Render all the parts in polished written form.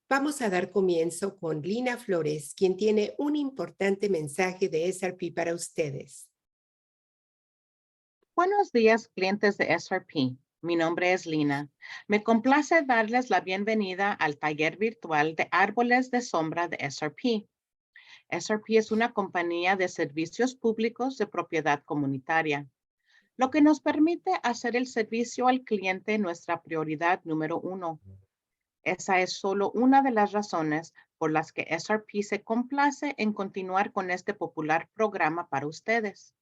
Vamos a dar comienzo con Lina Flores, quien tiene un importante mensaje de SRP para ustedes. Buenos días, clientes de SRP. Mi nombre es Lina. Me complace darles la bienvenida al taller virtual de árboles de sombra de SRP. SRP es una compañía de servicios públicos de propiedad comunitaria, lo que nos permite hacer el servicio al cliente nuestra prioridad número uno. Esa es solo una de las razones por las que SRP se complace en continuar con este popular programa para ustedes.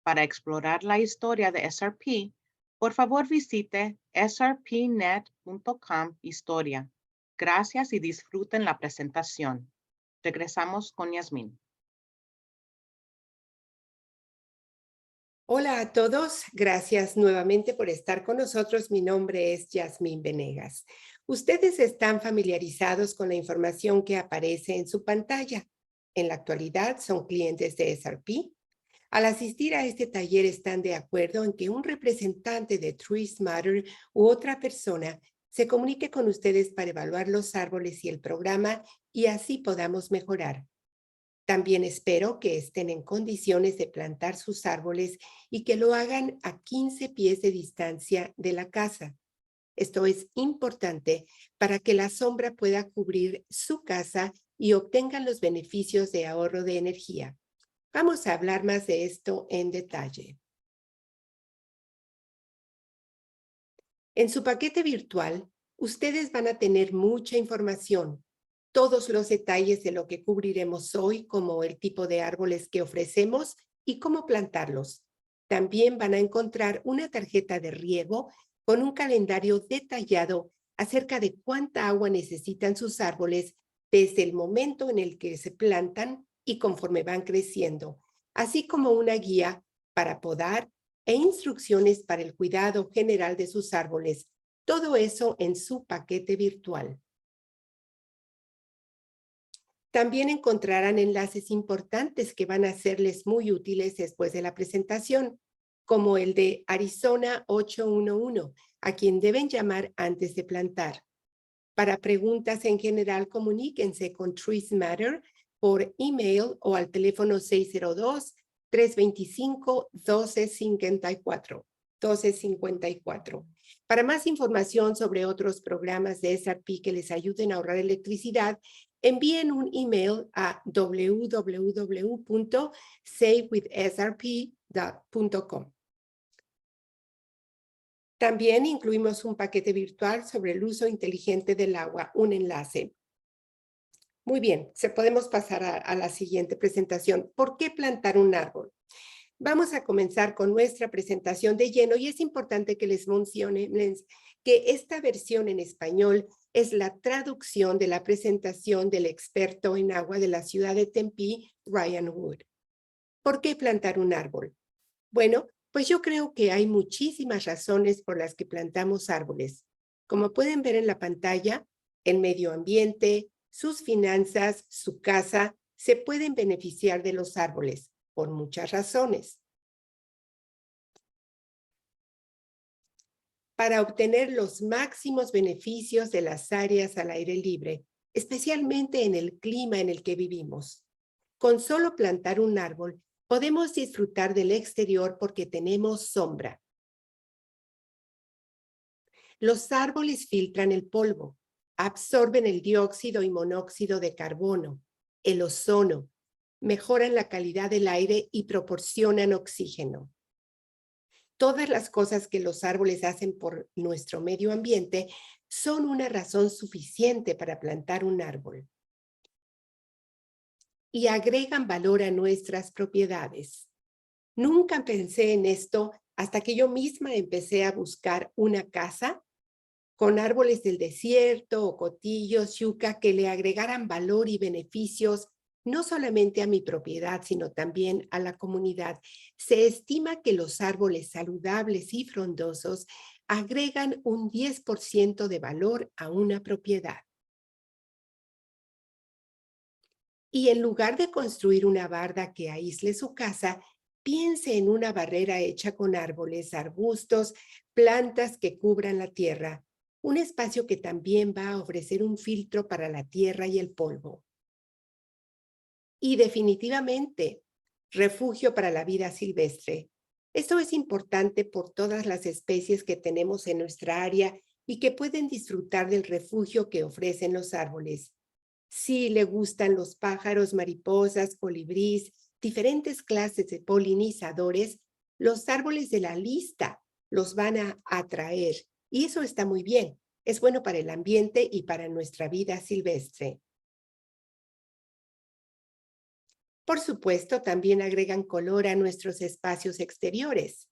Para explorar la historia de SRP, por favor visite srpnet.com historia. Gracias y disfruten la presentación. Regresamos con Yasmín. Hola a todos, gracias nuevamente por estar con nosotros. Mi nombre es Yasmín Venegas. Ustedes están familiarizados con la información que aparece en su pantalla. En la actualidad son clientes de SRP. Al asistir a este taller están de acuerdo en que un representante de Trees Matter u otra persona se comunique con ustedes para evaluar los árboles y el programa y así podamos mejorar. También espero que estén en condiciones de plantar sus árboles y que lo hagan a 15 pies de distancia de la casa. Esto es importante para que la sombra pueda cubrir su casa y obtengan los beneficios de ahorro de energía. Vamos a hablar más de esto en detalle. En su paquete virtual, ustedes van a tener mucha información, todos los detalles de lo que cubriremos hoy, como el tipo de árboles que ofrecemos y cómo plantarlos. También van a encontrar una tarjeta de riego con un calendario detallado acerca de cuánta agua necesitan sus árboles desde el momento en el que se plantan y conforme van creciendo, así como una guía para podar e instrucciones para el cuidado general de sus árboles. Todo eso en su paquete virtual. También encontrarán enlaces importantes que van a serles muy útiles después de la presentación, como el de Arizona 811, a quien deben llamar antes de plantar. Para preguntas en general, comuníquense con Trees Matter por email o al teléfono 602-325-1254. Para más información sobre otros programas de SRP que les ayuden a ahorrar electricidad, envíen un email a www.savewithsrp.com. También incluimos un paquete virtual sobre el uso inteligente del agua, un enlace. Muy bien, podemos pasar a la siguiente presentación. ¿Por qué plantar un árbol? Vamos a comenzar con nuestra presentación de lleno y es importante que les mencione que esta versión en español es la traducción de la presentación del experto en agua de la ciudad de Tempe, Ryan Wood. ¿Por qué plantar un árbol? Bueno, pues yo creo que hay muchísimas razones por las que plantamos árboles. Como pueden ver en la pantalla, el medio ambiente, sus finanzas, su casa, se pueden beneficiar de los árboles por muchas razones. Para obtener los máximos beneficios de las áreas al aire libre, especialmente en el clima en el que vivimos. Con solo plantar un árbol, podemos disfrutar del exterior porque tenemos sombra. Los árboles filtran el polvo, absorben el dióxido y monóxido de carbono, el ozono, mejoran la calidad del aire y proporcionan oxígeno. Todas las cosas que los árboles hacen por nuestro medio ambiente son una razón suficiente para plantar un árbol. Y agregan valor a nuestras propiedades. Nunca pensé en esto hasta que yo misma empecé a buscar una casa con árboles del desierto o cotillos, yucca, que le agregaran valor y beneficios no solamente a mi propiedad, sino también a la comunidad. Se estima que los árboles saludables y frondosos agregan un 10% de valor a una propiedad. Y en lugar de construir una barda que aísle su casa, piense en una barrera hecha con árboles, arbustos, plantas que cubran la tierra. un espacio que también va a ofrecer un filtro para la tierra y el polvo. Y definitivamente, refugio para la vida silvestre. Esto es importante por todas las especies que tenemos en nuestra área y que pueden disfrutar del refugio que ofrecen los árboles. Si le gustan los pájaros, mariposas, colibrís, diferentes clases de polinizadores, los árboles de la lista los van a atraer. Y eso está muy bien. Es bueno para el ambiente y para nuestra vida silvestre. Por supuesto, también agregan color a nuestros espacios exteriores.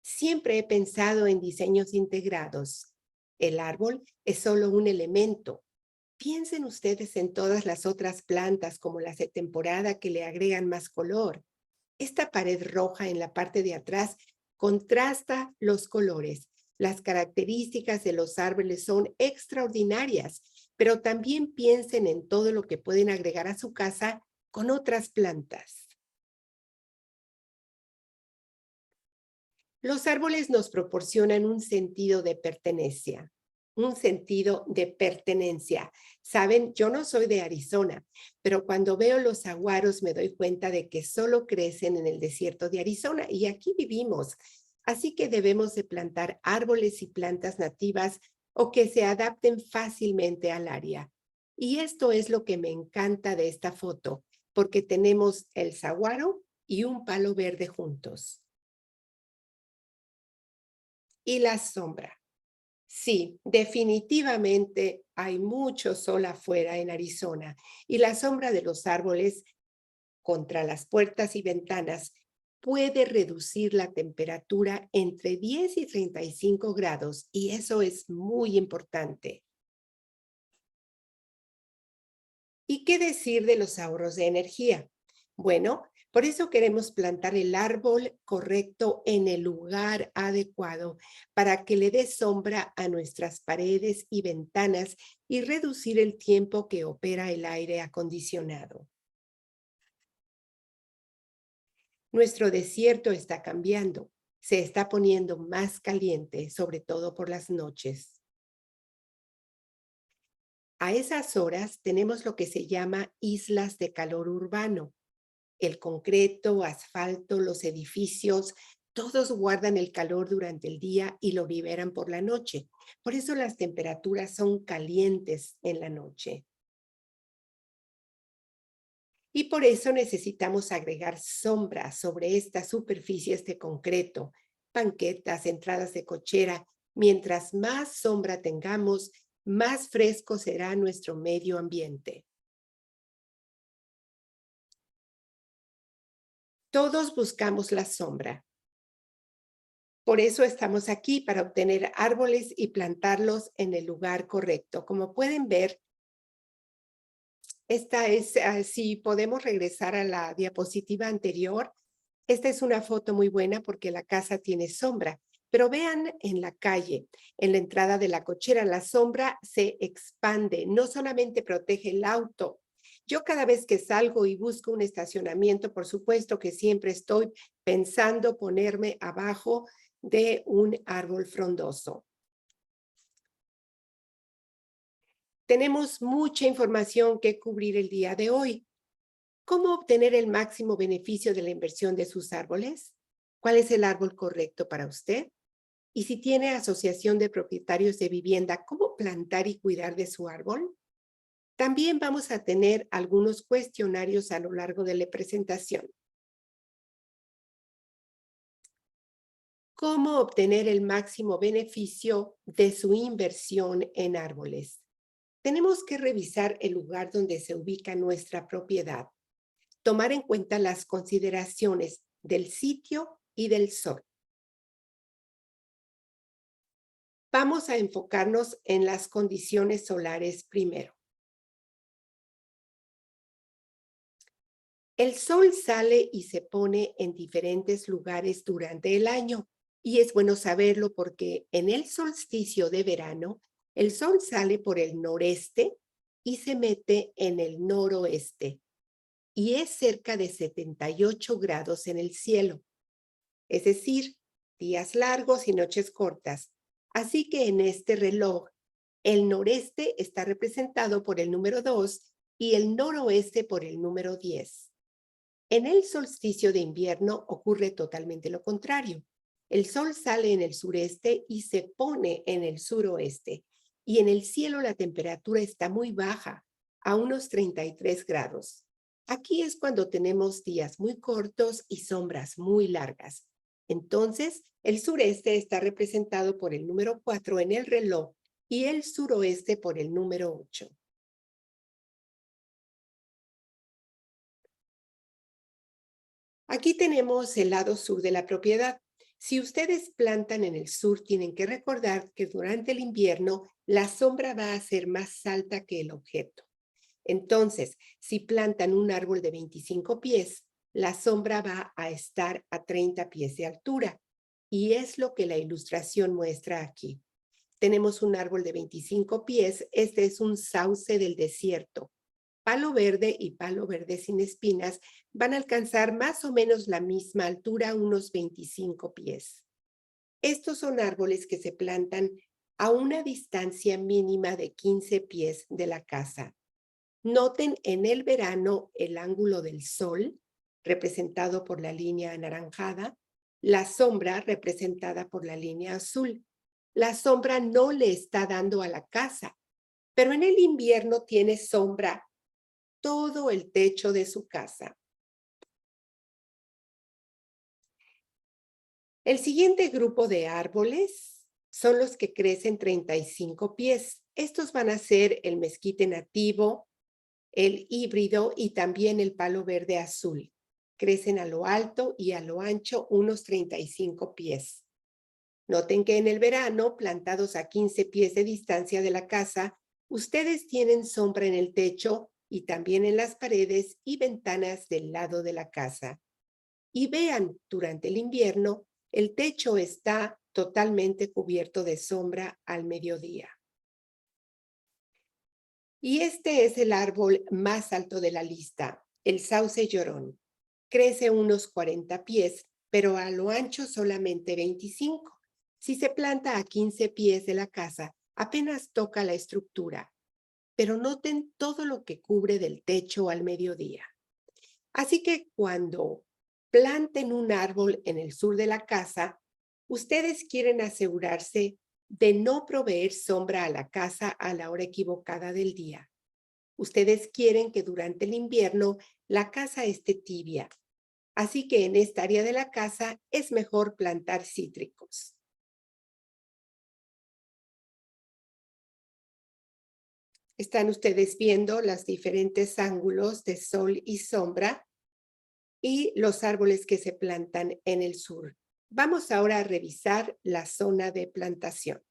Siempre he pensado en diseños integrados. El árbol es solo un elemento. Piensen ustedes en todas las otras plantas como las de temporada que le agregan más color. Esta pared roja en la parte de atrás contrasta los colores. Las características de los árboles son extraordinarias, pero también piensen en todo lo que pueden agregar a su casa con otras plantas. Los árboles nos proporcionan un sentido de pertenencia, un sentido de pertenencia. Saben, yo no soy de Arizona, pero cuando veo los saguaros me doy cuenta de que solo crecen en el desierto de Arizona y aquí vivimos. Así que debemos de plantar árboles y plantas nativas o que se adapten fácilmente al área. Y esto es lo que me encanta de esta foto, porque tenemos el saguaro y un palo verde juntos. Y la sombra. Sí, definitivamente hay mucho sol afuera en Arizona y la sombra de los árboles contra las puertas y ventanas puede reducir la temperatura entre 10 y 35 grados y eso es muy importante. ¿Y qué decir de los ahorros de energía? Bueno, por eso queremos plantar el árbol correcto en el lugar adecuado para que le dé sombra a nuestras paredes y ventanas y reducir el tiempo que opera el aire acondicionado. Nuestro desierto está cambiando, se está poniendo más caliente, sobre todo por las noches. A esas horas tenemos lo que se llama islas de calor urbano. El concreto, asfalto, los edificios, todos guardan el calor durante el día y lo liberan por la noche. Por eso las temperaturas son calientes en la noche. Y por eso necesitamos agregar sombra sobre estas superficies de concreto, banquetas, entradas de cochera. Mientras más sombra tengamos, más fresco será nuestro medio ambiente. Todos buscamos la sombra. Por eso estamos aquí, para obtener árboles y plantarlos en el lugar correcto. Como pueden ver, esta es, si podemos regresar a la diapositiva anterior, esta es una foto muy buena porque la casa tiene sombra. Pero vean en la calle, en la entrada de la cochera, la sombra se expande, no solamente protege el auto. Yo cada vez que salgo y busco un estacionamiento, por supuesto que siempre estoy pensando ponerme abajo de un árbol frondoso. Tenemos mucha información que cubrir el día de hoy. ¿Cómo obtener el máximo beneficio de la inversión de sus árboles? ¿Cuál es el árbol correcto para usted? Y si tiene asociación de propietarios de vivienda, ¿cómo plantar y cuidar de su árbol? También vamos a tener algunos cuestionarios a lo largo de la presentación. ¿Cómo obtener el máximo beneficio de su inversión en árboles? Tenemos que revisar el lugar donde se ubica nuestra propiedad, tomar en cuenta las consideraciones del sitio y del sol. Vamos a enfocarnos en las condiciones solares primero. El sol sale y se pone en diferentes lugares durante el año y es bueno saberlo porque en el solsticio de verano, el sol sale por el noreste y se mete en el noroeste y es cerca de 78 grados en el cielo, es decir, días largos y noches cortas. Así que en este reloj El noreste está representado por el número 2 y el noroeste por el número 10. En el solsticio de invierno ocurre totalmente lo contrario. El sol sale en el sureste y se pone en el suroeste, y en el cielo la temperatura está muy baja, a unos 33 grados. Aquí es cuando tenemos días muy cortos y sombras muy largas. Entonces, el sureste está representado por el número 4 en el reloj y el suroeste por el número 8. Aquí tenemos el lado sur de la propiedad. Si ustedes plantan en el sur, tienen que recordar que durante el invierno la sombra va a ser más alta que el objeto. Entonces, si plantan un árbol de 25 pies, la sombra va a estar a 30 pies de altura. Y es lo que la ilustración muestra aquí. Tenemos un árbol de 25 pies. Este es un sauce del desierto. Palo verde y palo verde sin espinas van a alcanzar más o menos la misma altura, unos 25 pies. Estos son árboles que se plantan a una distancia mínima de 15 pies de la casa. Noten en el verano el ángulo del sol, representado por la línea anaranjada, la sombra representada por la línea azul. La sombra no le está dando a la casa, pero en el invierno tiene sombra todo el techo de su casa. El siguiente grupo de árboles son los que crecen 35 pies. Estos van a ser el mezquite nativo, el híbrido y también el palo verde azul. Crecen a lo alto y a lo ancho unos 35 pies. Noten que en el verano, plantados a 15 pies de distancia de la casa, ustedes tienen sombra en el techo y también en las paredes y ventanas del lado de la casa. Y vean, durante el invierno, el techo está totalmente cubierto de sombra al mediodía. Y este es el árbol más alto de la lista, el sauce llorón. Crece unos 40 pies, pero a lo ancho solamente 25. Si se planta a 15 pies de la casa, apenas toca la estructura. Pero noten todo lo que cubre del techo al mediodía. Así que cuando planten un árbol en el sur de la casa, ustedes quieren asegurarse de no proveer sombra a la casa a la hora equivocada del día. Ustedes quieren que durante el invierno la casa esté tibia. Así que en esta área de la casa es mejor plantar cítricos. Están ustedes viendo los diferentes ángulos de sol y sombra y los árboles que se plantan en el sur. Vamos ahora a revisar la zona de plantación.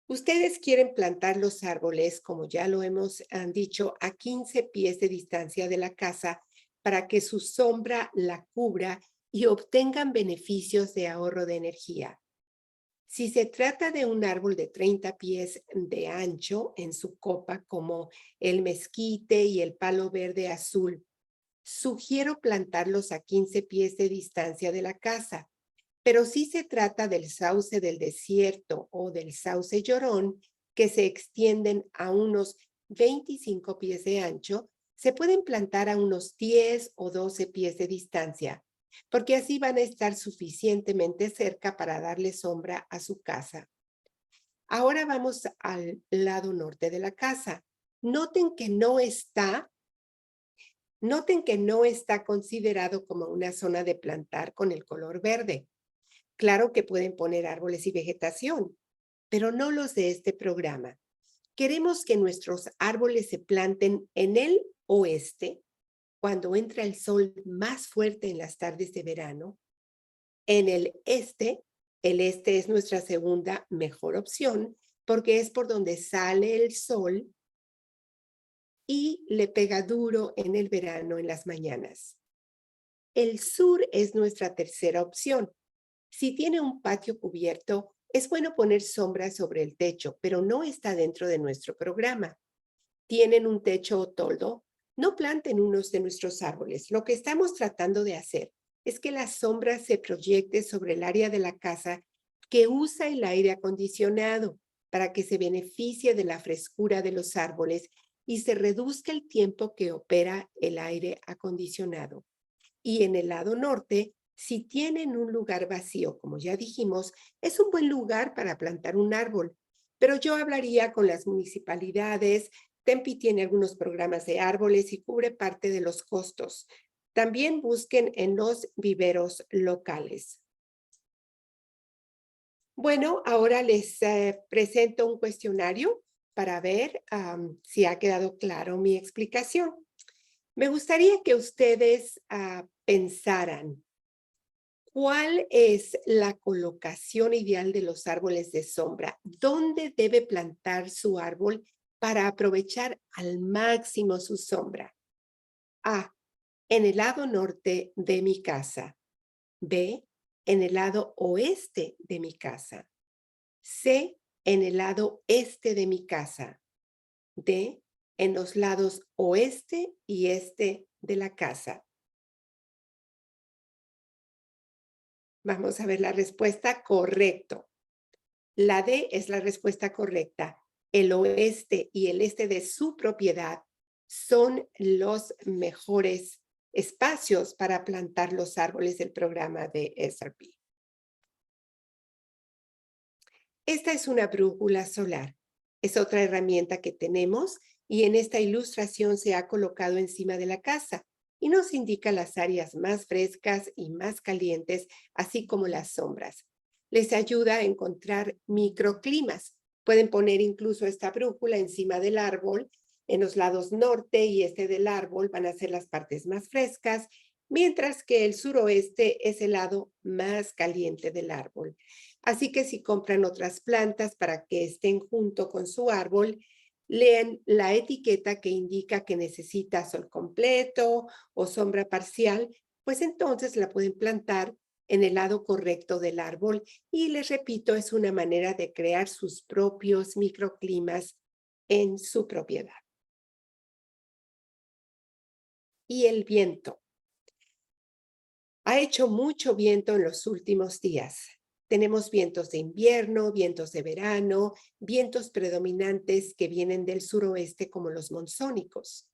Ustedes quieren plantar los árboles, como ya lo hemos dicho, a 15 pies de distancia de la casa para que su sombra la cubra y obtengan beneficios de ahorro de energía. Si se trata de un árbol de 30 pies de ancho en su copa, como el mezquite y el palo verde azul, sugiero plantarlos a 15 pies de distancia de la casa. Pero si se trata del sauce del desierto o del sauce llorón, que se extienden a unos 25 pies de ancho, se pueden plantar a unos 10 o 12 pies de distancia, porque así van a estar suficientemente cerca para darle sombra a su casa. Ahora vamos al lado norte de la casa. Noten que no está considerado como una zona de plantar con el color verde. Claro que pueden poner árboles y vegetación, pero no los de este programa. Queremos que nuestros árboles se planten en el oeste, cuando entra el sol más fuerte en las tardes de verano. En el este es nuestra segunda mejor opción, porque es por donde sale el sol y le pega duro en el verano en las mañanas. El sur es nuestra tercera opción. Si tiene un patio cubierto, es bueno poner sombra sobre el techo, pero no está dentro de nuestro programa. ¿Tienen un techo o toldo? No planten unos de nuestros árboles. Lo que estamos tratando de hacer es que la sombra se proyecte sobre el área de la casa que usa el aire acondicionado para que se beneficie de la frescura de los árboles y se reduzca el tiempo que opera el aire acondicionado. Y en el lado norte, si tienen un lugar vacío, como ya dijimos, es un buen lugar para plantar un árbol. Pero yo hablaría con las municipalidades. Tempe tiene algunos programas de árboles y cubre parte de los costos. También busquen en los viveros locales. Bueno, ahora les presento un cuestionario para ver si ha quedado claro mi explicación. Me gustaría que ustedes pensaran cuál es la colocación ideal de los árboles de sombra. ¿Dónde debe plantar su árbol para aprovechar al máximo su sombra? A, en el lado norte de mi casa. B, en el lado oeste de mi casa. C, en el lado este de mi casa. D, en los lados oeste y este de la casa. Vamos a ver la respuesta. Correcto. La D es la respuesta correcta. El oeste y el este de su propiedad son los mejores espacios para plantar los árboles del programa de SRP. Esta es una brújula solar. Es otra herramienta que tenemos y en esta ilustración se ha colocado encima de la casa y nos indica las áreas más frescas y más calientes, así como las sombras. Les ayuda a encontrar microclimas. Pueden poner incluso esta brújula encima del árbol. En los lados norte y este del árbol van a ser las partes más frescas, mientras que el suroeste es el lado más caliente del árbol. Así que si compran otras plantas para que estén junto con su árbol, lean la etiqueta que indica que necesita sol completo o sombra parcial, pues entonces la pueden plantar en el lado correcto del árbol. Y les repito, es una manera de crear sus propios microclimas en su propiedad. Y el viento. Ha hecho mucho viento en los últimos días. Tenemos vientos de invierno, vientos de verano, vientos predominantes que vienen del suroeste como los monzónicos.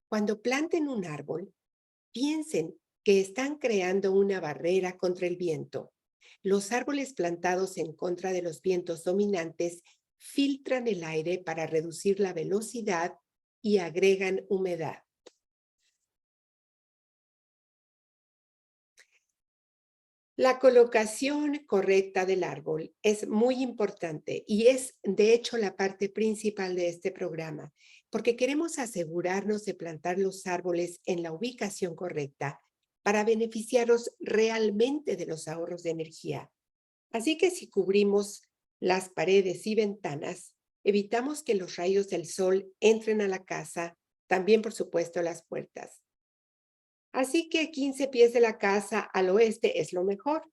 Cuando planten un árbol, piensen que están creando una barrera contra el viento. Los árboles plantados en contra de los vientos dominantes filtran el aire para reducir la velocidad y agregan humedad. La colocación correcta del árbol es muy importante y es, de hecho, la parte principal de este programa, porque queremos asegurarnos de plantar los árboles en la ubicación correcta para beneficiarnos realmente de los ahorros de energía. Así que si cubrimos las paredes y ventanas, evitamos que los rayos del sol entren a la casa, también, por supuesto, las puertas. Así que 15 pies de la casa al oeste es lo mejor.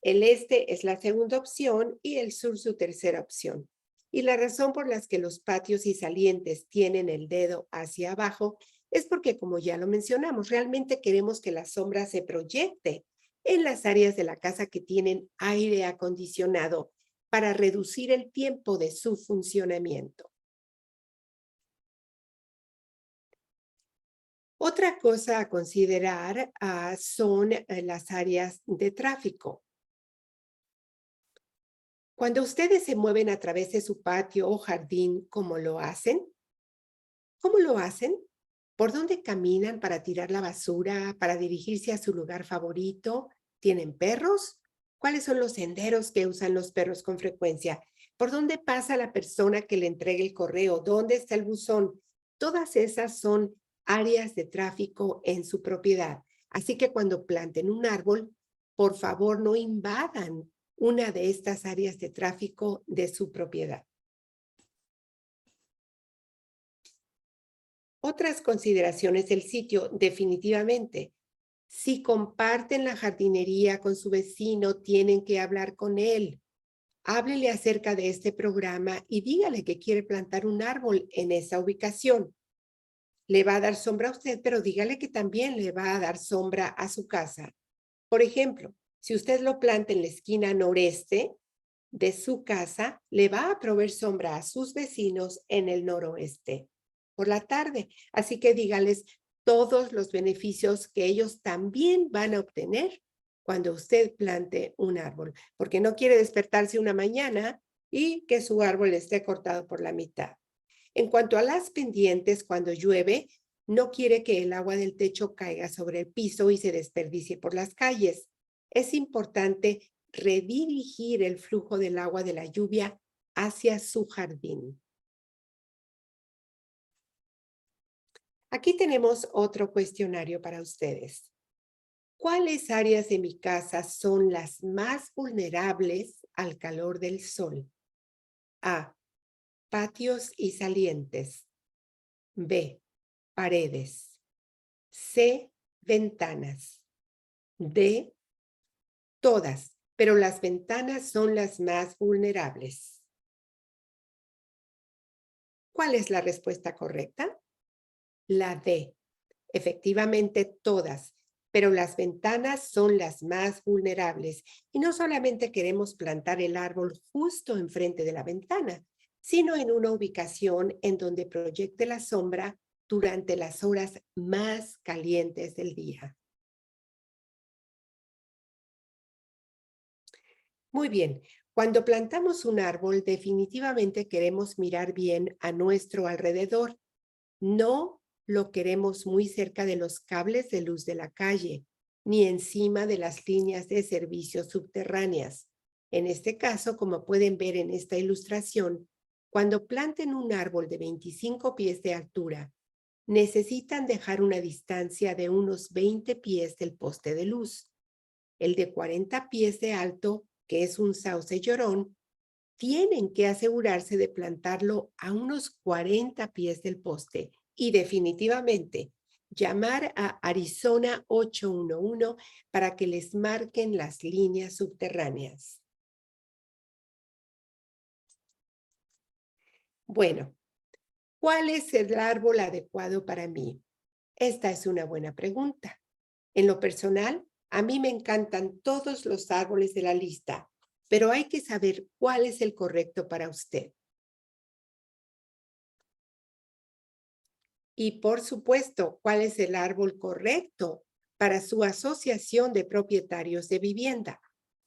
El este es la segunda opción y el sur su tercera opción. Y la razón por la que los patios y salientes tienen el dedo hacia abajo es porque, como ya lo mencionamos, realmente queremos que la sombra se proyecte en las áreas de la casa que tienen aire acondicionado para reducir el tiempo de su funcionamiento. Otra cosa a considerar son las áreas de tráfico. Cuando ustedes se mueven a través de su patio o jardín, ¿cómo lo hacen? ¿Cómo lo hacen? ¿Por dónde caminan para tirar la basura, para dirigirse a su lugar favorito? ¿Tienen perros? ¿Cuáles son los senderos que usan los perros con frecuencia? ¿Por dónde pasa la persona que le entrega el correo? ¿Dónde está el buzón? Todas esas son áreas de tráfico en su propiedad. Así que cuando planten un árbol, por favor no invadan una de estas áreas de tráfico de su propiedad. Otras consideraciones del sitio, definitivamente. Si comparten la jardinería con su vecino, tienen que hablar con él. Háblele acerca de este programa y dígale que quiere plantar un árbol en esa ubicación. Le va a dar sombra a usted, pero dígale que también le va a dar sombra a su casa. Por ejemplo, si usted lo planta en la esquina noreste, de su casa le va a proveer sombra a sus vecinos en el noroeste por la tarde. Así que dígales todos los beneficios que ellos también van a obtener cuando usted plante un árbol, porque no quiere despertarse una mañana y que su árbol esté cortado por la mitad. En cuanto a las pendientes, cuando llueve, no quiere que el agua del techo caiga sobre el piso y se desperdicie por las calles. Es importante redirigir el flujo del agua de la lluvia hacia su jardín. Aquí tenemos otro cuestionario para ustedes. ¿Cuáles áreas de mi casa son las más vulnerables al calor del sol? A. Patios y salientes. B. Paredes. C. Ventanas. D. Todas, pero las ventanas son las más vulnerables. ¿Cuál es la respuesta correcta? La D. Efectivamente, todas, pero las ventanas son las más vulnerables. Y no solamente queremos plantar el árbol justo enfrente de la ventana, sino en una ubicación en donde proyecte la sombra durante las horas más calientes del día. Muy bien, cuando plantamos un árbol, definitivamente queremos mirar bien a nuestro alrededor. No lo queremos muy cerca de los cables de luz de la calle, ni encima de las líneas de servicio subterráneas. En este caso, como pueden ver en esta ilustración, cuando planten un árbol de 25 pies de altura, necesitan dejar una distancia de unos 20 pies del poste de luz. El de 40 pies de alto, que es un sauce llorón, tienen que asegurarse de plantarlo a unos 40 pies del poste y definitivamente llamar a Arizona 811 para que les marquen las líneas subterráneas. Bueno, ¿cuál es el árbol adecuado para mí? Esta es una buena pregunta. En lo personal, a mí me encantan todos los árboles de la lista, pero hay que saber cuál es el correcto para usted. Y por supuesto, cuál es el árbol correcto para su asociación de propietarios de vivienda.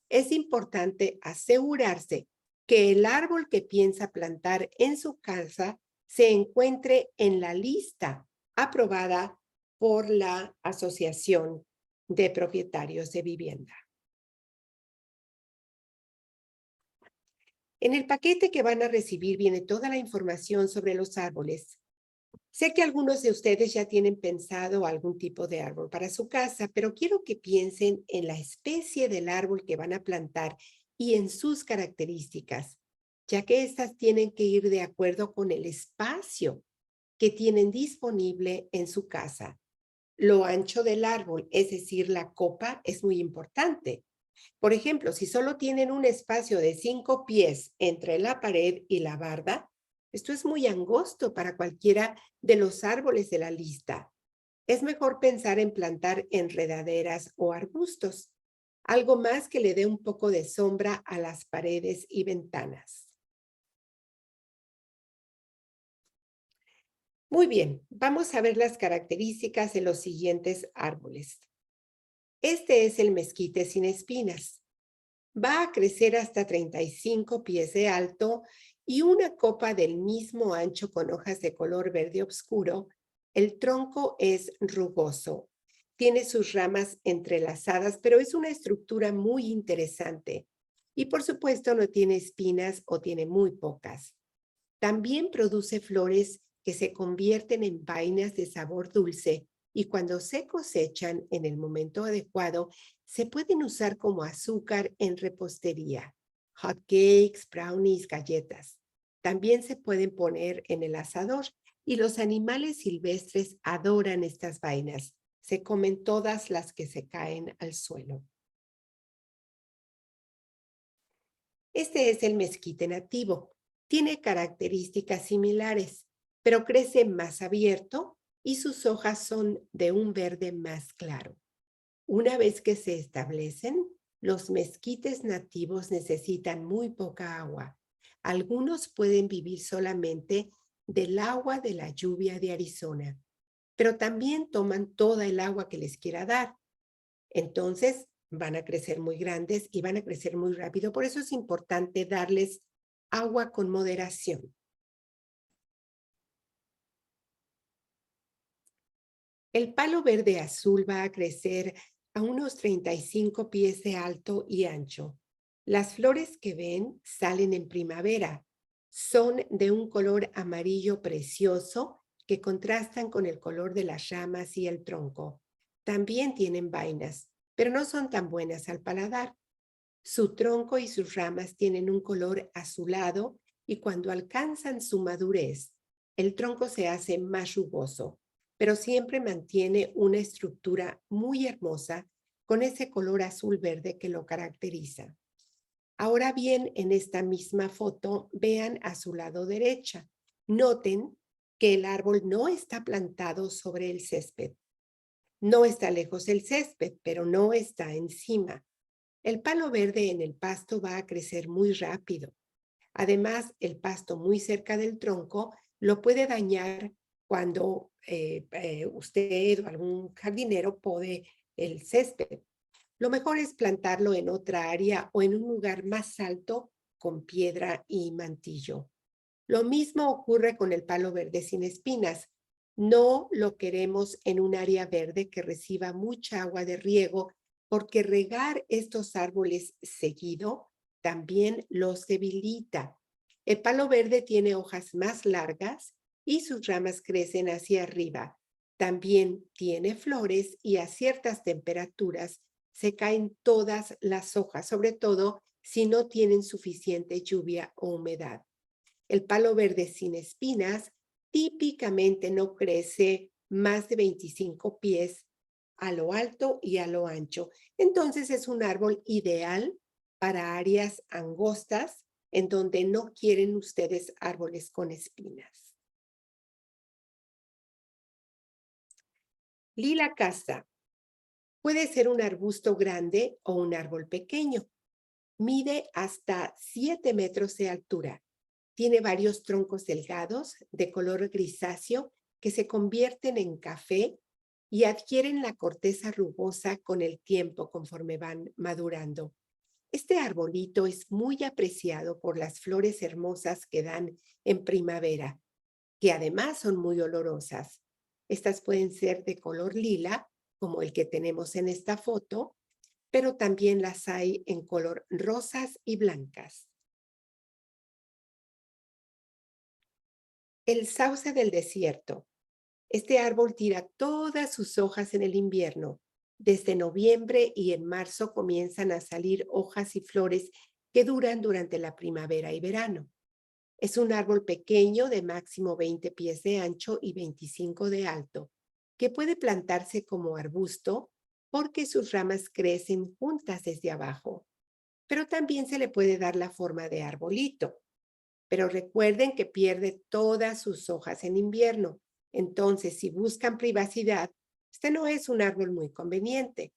Es importante asegurarse que el árbol que piensa plantar en su casa se encuentre en la lista aprobada por la Asociación de Propietarios de Vivienda. En el paquete que van a recibir viene toda la información sobre los árboles. Sé que algunos de ustedes ya tienen pensado algún tipo de árbol para su casa, pero quiero que piensen en la especie del árbol que van a plantar y en sus características, ya que estas tienen que ir de acuerdo con el espacio que tienen disponible en su casa. Lo ancho del árbol, es decir, la copa, es muy importante. Por ejemplo, si solo tienen un espacio de 5 pies entre la pared y la barda, esto es muy angosto para cualquiera de los árboles de la lista. Es mejor pensar en plantar enredaderas o arbustos, algo más que le dé un poco de sombra a las paredes y ventanas. Muy bien, vamos a ver las características de los siguientes árboles. Este es el mezquite sin espinas. Va a crecer hasta 35 pies de alto y una copa del mismo ancho con hojas de color verde oscuro. El tronco es rugoso. Tiene sus ramas entrelazadas, pero es una estructura muy interesante. Y por supuesto no tiene espinas o tiene muy pocas. También produce flores que se convierten en vainas de sabor dulce y cuando se cosechan en el momento adecuado, se pueden usar como azúcar en repostería, hot cakes, brownies, galletas. También se pueden poner en el asador y los animales silvestres adoran estas vainas. Se comen todas las que se caen al suelo. Este es el mezquite nativo. Tiene características similares, pero crece más abierto y sus hojas son de un verde más claro. Una vez que se establecen, Los mezquites nativos necesitan muy poca agua. Algunos pueden vivir solamente del agua de la lluvia de Arizona, pero también toman toda el agua que les quiera dar. Entonces van a crecer muy grandes y van a crecer muy rápido. Por eso es importante darles agua con moderación. El palo verde azul va a crecer a unos 35 pies de alto y ancho. Las flores que ven salen en primavera. Son de un color amarillo precioso que contrastan con el color de las ramas y el tronco. También tienen vainas, pero no son tan buenas al paladar. Su tronco y sus ramas tienen un color azulado y cuando alcanzan su madurez, el tronco se hace más rugoso, pero siempre mantiene una estructura muy hermosa con ese color azul verde que lo caracteriza. Ahora bien, en esta misma foto, vean a su lado derecha. Noten que el árbol no está plantado sobre el césped. No está lejos el césped, pero no está encima. El palo verde en el pasto va a crecer muy rápido. Además, el pasto muy cerca del tronco lo puede dañar cuando usted o algún jardinero pode el césped. Lo mejor es plantarlo en otra área o en un lugar más alto con piedra y mantillo. Lo mismo ocurre con el palo verde sin espinas. No lo queremos en un área verde que reciba mucha agua de riego porque regar estos árboles seguido también los debilita. El palo verde tiene hojas más largas y sus ramas crecen hacia arriba. También tiene flores y a ciertas temperaturas se caen todas las hojas, sobre todo si no tienen suficiente lluvia o humedad. El palo verde sin espinas típicamente no crece más de 25 pies a lo alto y a lo ancho. Entonces es un árbol ideal para áreas angostas en donde no quieren ustedes árboles con espinas. Lila casta puede ser un arbusto grande o un árbol pequeño. Mide hasta 7 metros de altura. Tiene varios troncos delgados de color grisáceo que se convierten en café y adquieren la corteza rugosa con el tiempo conforme van madurando. Este arbolito es muy apreciado por las flores hermosas que dan en primavera, que además son muy olorosas. Estas pueden ser de color lila, como el que tenemos en esta foto, pero también las hay en color rosas y blancas. El sauce del desierto. Este árbol tira todas sus hojas en el invierno. Desde noviembre y en marzo comienzan a salir hojas y flores que duran durante la primavera y verano. Es un árbol pequeño de máximo 20 pies de ancho y 25 de alto, que puede plantarse como arbusto porque sus ramas crecen juntas desde abajo. Pero también se le puede dar la forma de arbolito. Pero recuerden que pierde todas sus hojas en invierno. Entonces, si buscan privacidad, este no es un árbol muy conveniente.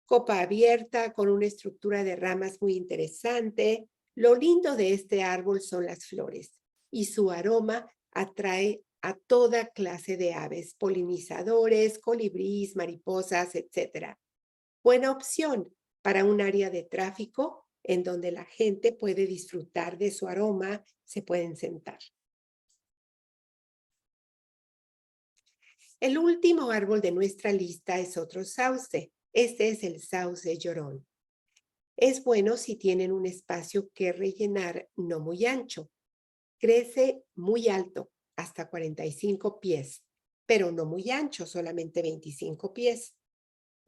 Copa abierta con una estructura de ramas muy interesante. Lo lindo de este árbol son las flores y su aroma atrae a toda clase de aves, polinizadores, colibríes, mariposas, etc. Buena opción para un área de tráfico en donde la gente puede disfrutar de su aroma, se pueden sentar. El último árbol de nuestra lista es otro sauce. Este es el sauce llorón. Es bueno si tienen un espacio que rellenar no muy ancho. Crece muy alto, hasta 45 pies, pero no muy ancho, solamente 25 pies.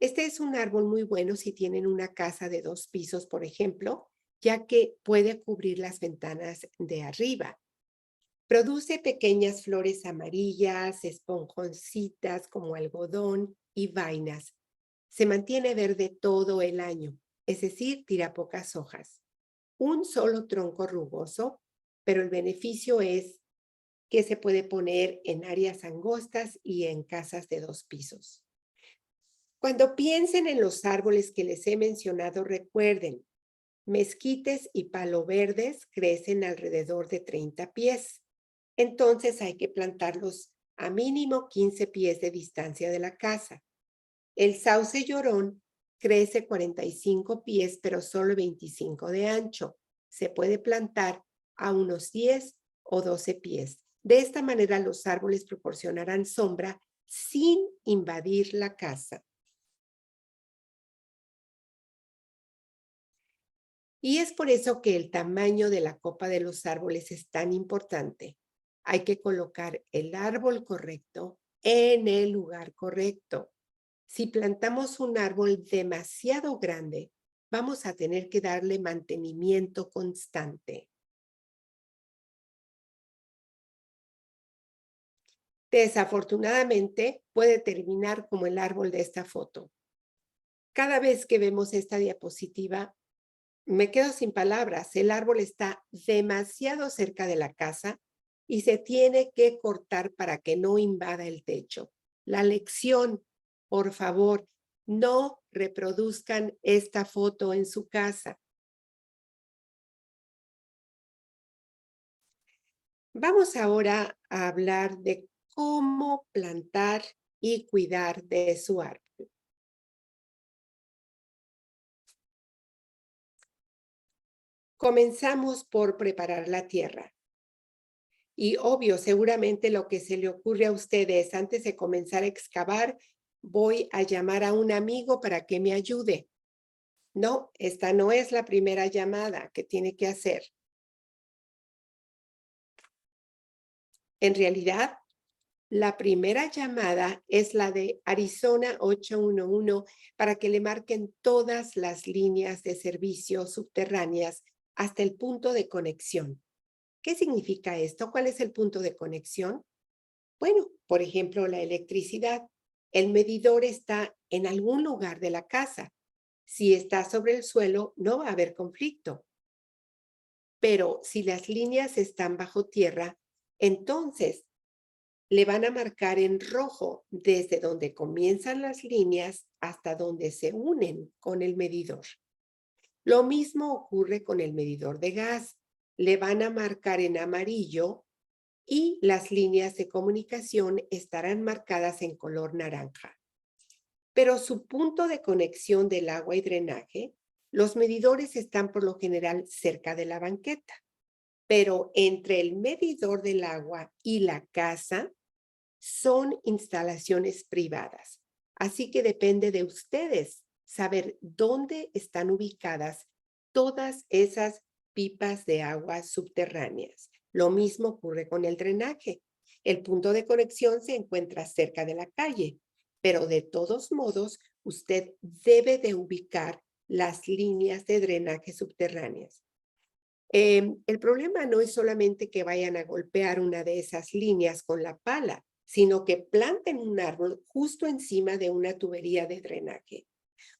Este es un árbol muy bueno si tienen una casa de 2 pisos, por ejemplo, ya que puede cubrir las ventanas de arriba. Produce pequeñas flores amarillas, esponjoncitas como algodón y vainas. Se mantiene verde todo el año, es decir, tira pocas hojas. Un solo tronco rugoso, pero el beneficio es que se puede poner en áreas angostas y en casas de 2 pisos. Cuando piensen en los árboles que les he mencionado, recuerden, mezquites y palo verdes crecen alrededor de 30 pies. Entonces hay que plantarlos a mínimo 15 pies de distancia de la casa. El sauce llorón crece 45 pies, pero solo 25 de ancho. Se puede plantar a unos 10 o 12 pies. De esta manera los árboles proporcionarán sombra sin invadir la casa. Y es por eso que el tamaño de la copa de los árboles es tan importante. Hay que colocar el árbol correcto en el lugar correcto. Si plantamos un árbol demasiado grande, vamos a tener que darle mantenimiento constante. Desafortunadamente, puede terminar como el árbol de esta foto. Cada vez que vemos esta diapositiva, me quedo sin palabras. El árbol está demasiado cerca de la casa y se tiene que cortar para que no invada el techo. La lección, por favor, no reproduzcan esta foto en su casa. Vamos ahora a hablar de cómo plantar y cuidar de su árbol. Comenzamos por preparar la tierra. Y obvio, seguramente lo que se le ocurre a ustedes antes de comenzar a excavar, voy a llamar a un amigo para que me ayude. No, esta no es la primera llamada que tiene que hacer. En realidad, la primera llamada es la de Arizona 811 para que le marquen todas las líneas de servicio subterráneas hasta el punto de conexión. ¿Qué significa esto? ¿Cuál es el punto de conexión? Bueno, por ejemplo, la electricidad. El medidor está en algún lugar de la casa. Si está sobre el suelo, no va a haber conflicto. Pero si las líneas están bajo tierra, entonces le van a marcar en rojo desde donde comienzan las líneas hasta donde se unen con el medidor. Lo mismo ocurre con el medidor de gas. Le van a marcar en amarillo y las líneas de comunicación estarán marcadas en color naranja. Pero su punto de conexión del agua y drenaje, los medidores están por lo general cerca de la banqueta. Pero entre el medidor del agua y la casa son instalaciones privadas. Así que depende de ustedes saber dónde están ubicadas todas esas pipas de agua subterráneas. Lo mismo ocurre con el drenaje. El punto de conexión se encuentra cerca de la calle, pero de todos modos, usted debe de ubicar las líneas de drenaje subterráneas. El problema no es solamente que vayan a golpear una de esas líneas con la pala, sino que planten un árbol justo encima de una tubería de drenaje.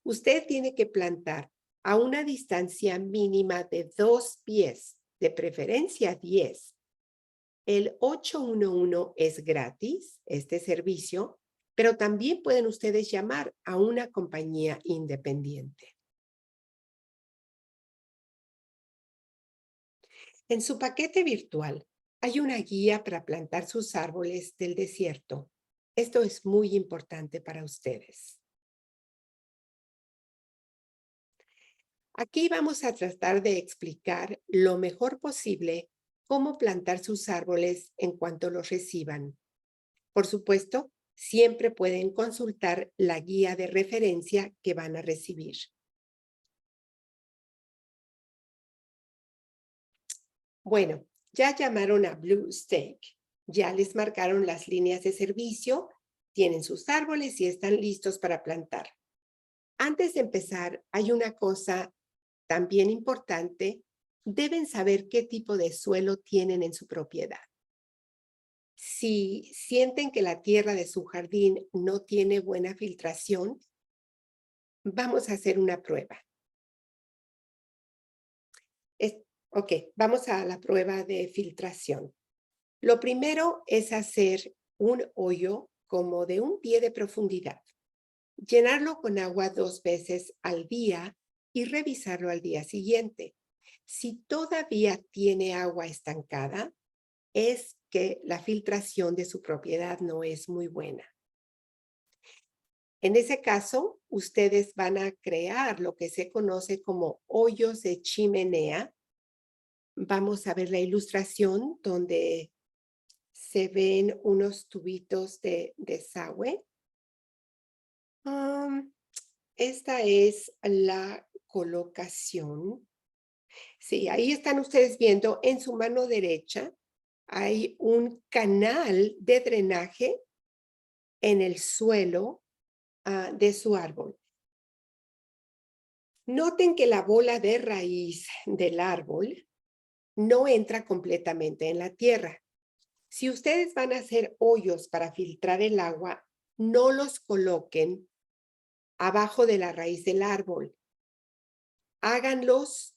Usted tiene que plantar a una distancia mínima de 2 pies, de preferencia 10. El 811 es gratis, este servicio, pero también pueden ustedes llamar a una compañía independiente. En su paquete virtual hay una guía para plantar sus árboles del desierto. Esto es muy importante para ustedes. Aquí vamos a tratar de explicar lo mejor posible cómo plantar sus árboles en cuanto los reciban. Por supuesto, siempre pueden consultar la guía de referencia que van a recibir. Bueno, ya llamaron a Blue Stake, ya les marcaron las líneas de servicio, tienen sus árboles y están listos para plantar. Antes de empezar, hay una cosa también importante. Deben saber qué tipo de suelo tienen en su propiedad. Si sienten que la tierra de su jardín no tiene buena filtración, vamos a hacer una prueba. Ok, vamos a la prueba de filtración. Lo primero es hacer un hoyo como de 1 pie de profundidad. Llenarlo con agua 2 veces al día y revisarlo al día siguiente. Si todavía tiene agua estancada, es que la filtración de su propiedad no es muy buena. En ese caso, ustedes van a crear lo que se conoce como hoyos de chimenea. Vamos a ver la ilustración donde se ven unos tubitos de desagüe. Esta es la colocación. Sí, ahí están ustedes viendo en su mano derecha hay un canal de drenaje en el suelo de su árbol. Noten que la bola de raíz del árbol no entra completamente en la tierra. Si ustedes van a hacer hoyos para filtrar el agua, no los coloquen abajo de la raíz del árbol. Háganlos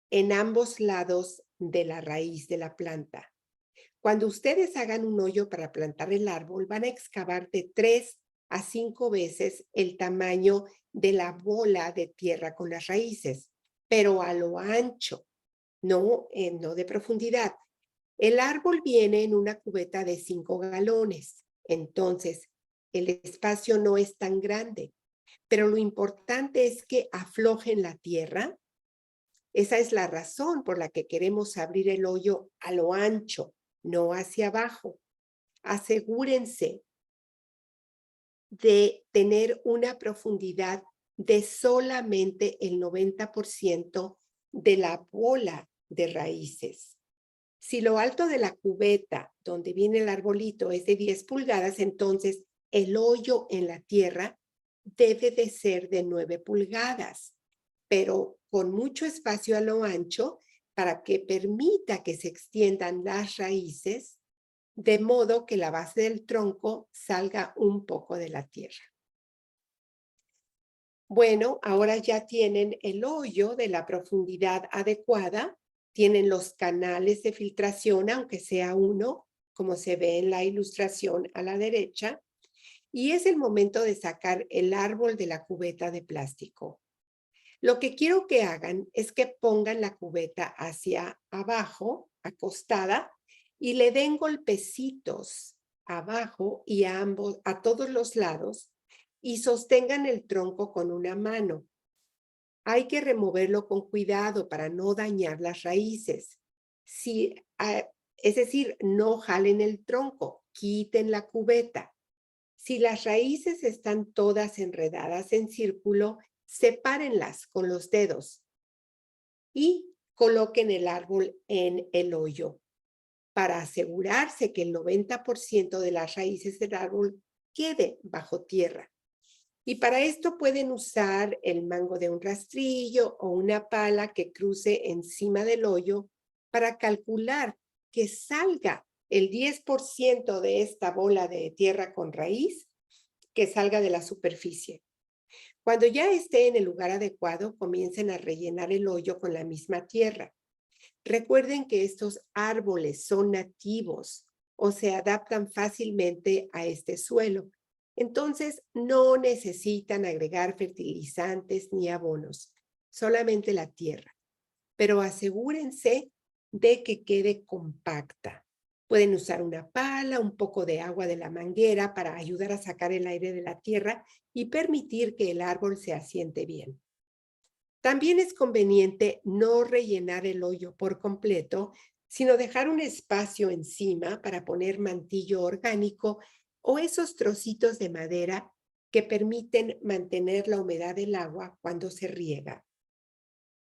en ambos lados de la raíz de la planta. Cuando ustedes hagan un hoyo para plantar el árbol, van a excavar de 3 a 5 veces el tamaño de la bola de tierra con las raíces, pero a lo ancho, no de profundidad. El árbol viene en una cubeta de 5 galones, entonces el espacio no es tan grande, pero lo importante es que aflojen la tierra. Esa es la razón por la que queremos abrir el hoyo a lo ancho, no hacia abajo. Asegúrense de tener una profundidad de solamente el 90% de la bola de raíces. Si lo alto de la cubeta donde viene el arbolito es de 10 pulgadas, entonces el hoyo en la tierra debe de ser de 9 pulgadas, pero con mucho espacio a lo ancho para que permita que se extiendan las raíces, de modo que la base del tronco salga un poco de la tierra. Bueno, ahora ya tienen el hoyo de la profundidad adecuada, tienen los canales de filtración, aunque sea uno, como se ve en la ilustración a la derecha, y es el momento de sacar el árbol de la cubeta de plástico. Lo que quiero que hagan es que pongan la cubeta hacia abajo, acostada, y le den golpecitos abajo y a todos los lados, y sostengan el tronco con una mano. Hay que removerlo con cuidado para no dañar las raíces. Es decir, no jalen el tronco, quiten la cubeta. Si las raíces están todas enredadas en círculo, sepárenlas con los dedos y coloquen el árbol en el hoyo para asegurarse que el 90% de las raíces del árbol quede bajo tierra. Y para esto pueden usar el mango de un rastrillo o una pala que cruce encima del hoyo para calcular que salga el 10% de esta bola de tierra con raíz, que salga de la superficie. Cuando ya esté en el lugar adecuado, comiencen a rellenar el hoyo con la misma tierra. Recuerden que estos árboles son nativos o se adaptan fácilmente a este suelo. Entonces, no necesitan agregar fertilizantes ni abonos, solamente la tierra. Pero asegúrense de que quede compacta. Pueden usar una pala, un poco de agua de la manguera para ayudar a sacar el aire de la tierra y permitir que el árbol se asiente bien. También es conveniente no rellenar el hoyo por completo, sino dejar un espacio encima para poner mantillo orgánico o esos trocitos de madera que permiten mantener la humedad del agua cuando se riega.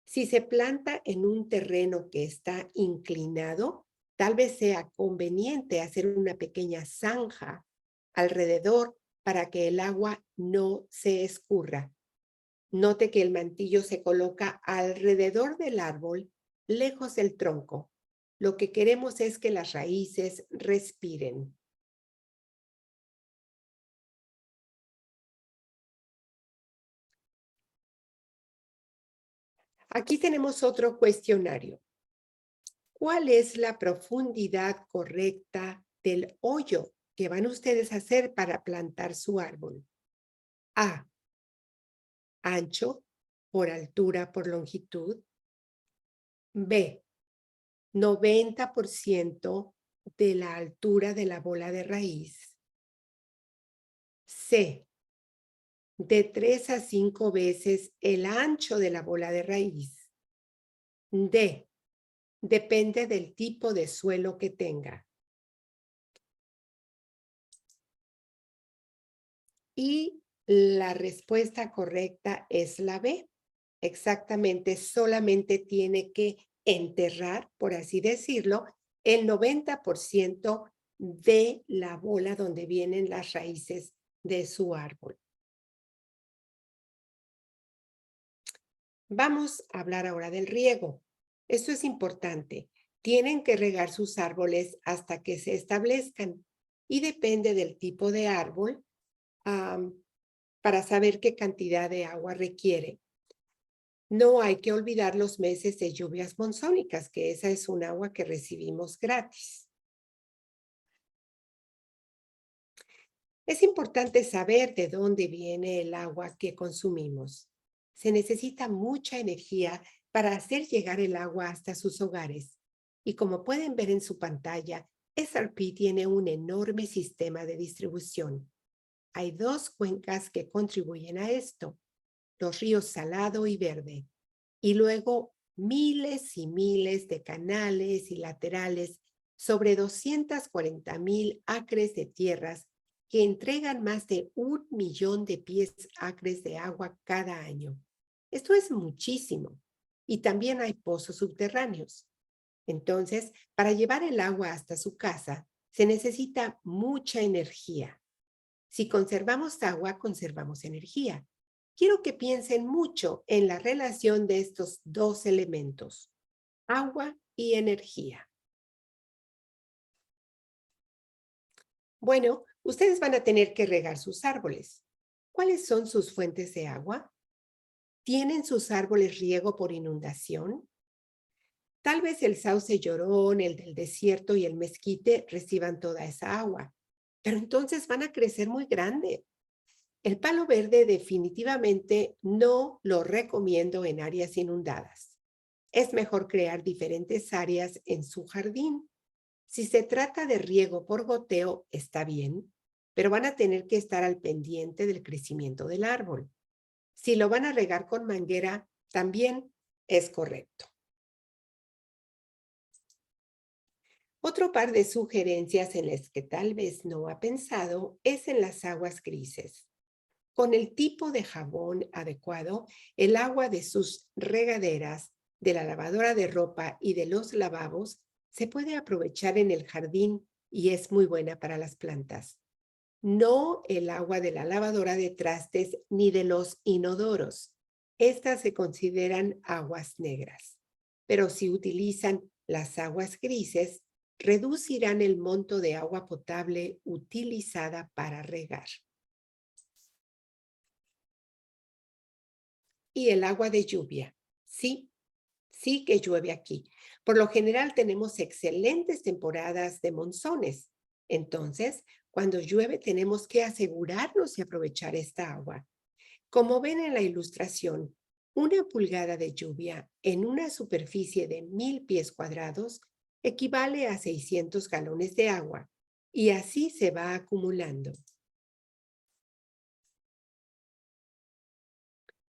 Si se planta en un terreno que está inclinado, tal vez sea conveniente hacer una pequeña zanja alrededor para que el agua no se escurra. Note que el mantillo se coloca alrededor del árbol, lejos del tronco. Lo que queremos es que las raíces respiren. Aquí tenemos otro cuestionario. ¿Cuál es la profundidad correcta del hoyo que van ustedes a hacer para plantar su árbol? A, ancho por altura por longitud. B, 90% de la altura de la bola de raíz. C, de 3 a 5 veces el ancho de la bola de raíz. D, depende del tipo de suelo que tenga. Y la respuesta correcta es la B. Exactamente, solamente tiene que enterrar, por así decirlo, el 90% de la bola donde vienen las raíces de su árbol. Vamos a hablar ahora del riego. Esto es importante. Tienen que regar sus árboles hasta que se establezcan y depende del tipo de árbol, am, para saber qué cantidad de agua requiere. No hay que olvidar los meses de lluvias monzónicas, que esa es un agua que recibimos gratis. Es importante saber de dónde viene el agua que consumimos. Se necesita mucha energía para hacer llegar el agua hasta sus hogares. Y como pueden ver en su pantalla, SRP tiene un enorme sistema de distribución. Hay dos cuencas que contribuyen a esto, los ríos Salado y Verde, y luego miles y miles de canales y laterales sobre 240,000 acres de tierras que entregan más de 1 millón de pies acres de agua cada año. Esto es muchísimo. Y también hay pozos subterráneos. Entonces, para llevar el agua hasta su casa, se necesita mucha energía. Si conservamos agua, conservamos energía. Quiero que piensen mucho en la relación de estos dos elementos, agua y energía. Bueno, ustedes van a tener que regar sus árboles. ¿Cuáles son sus fuentes de agua? ¿Tienen sus árboles riego por inundación? Tal vez el sauce llorón, el del desierto y el mezquite reciban toda esa agua, pero entonces van a crecer muy grande. El palo verde definitivamente no lo recomiendo en áreas inundadas. Es mejor crear diferentes áreas en su jardín. Si se trata de riego por goteo, está bien, pero van a tener que estar al pendiente del crecimiento del árbol. Si lo van a regar con manguera, también es correcto. Otro par de sugerencias en las que tal vez no ha pensado es en las aguas grises. Con el tipo de jabón adecuado, el agua de sus regaderas, de la lavadora de ropa y de los lavabos se puede aprovechar en el jardín y es muy buena para las plantas. No el agua de la lavadora de trastes ni de los inodoros. Estas se consideran aguas negras. Pero si utilizan las aguas grises, reducirán el monto de agua potable utilizada para regar. Y el agua de lluvia. Sí, sí que llueve aquí. Por lo general tenemos excelentes temporadas de monzones. Entonces, cuando llueve tenemos que asegurarnos de aprovechar esta agua. Como ven en la ilustración, 1 pulgada de lluvia en una superficie de 1,000 pies cuadrados equivale a 600 galones de agua y así se va acumulando.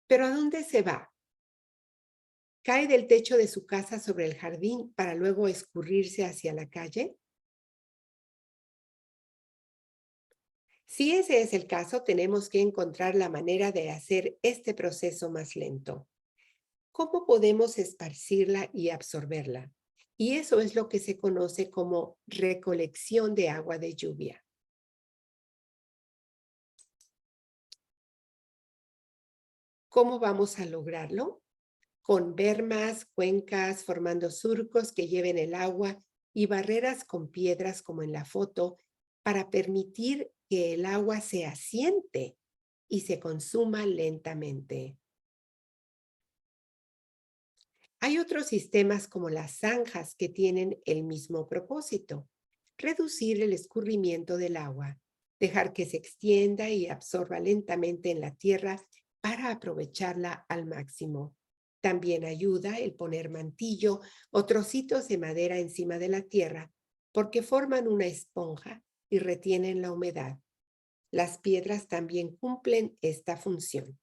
¿Pero a dónde se va? ¿Cae del techo de su casa sobre el jardín para luego escurrirse hacia la calle? Si ese es el caso, tenemos que encontrar la manera de hacer este proceso más lento. ¿Cómo podemos esparcirla y absorberla? Y eso es lo que se conoce como recolección de agua de lluvia. ¿Cómo vamos a lograrlo? Con bermas, cuencas, formando surcos que lleven el agua y barreras con piedras como en la foto para permitir que el agua se asiente y se consuma lentamente. Hay otros sistemas como las zanjas que tienen el mismo propósito, reducir el escurrimiento del agua. dejar que se extienda y absorba lentamente en la tierra para aprovecharla al máximo. También ayuda el poner mantillo o trocitos de madera encima de la tierra porque forman una esponja y retienen la humedad. Las piedras también cumplen esta función.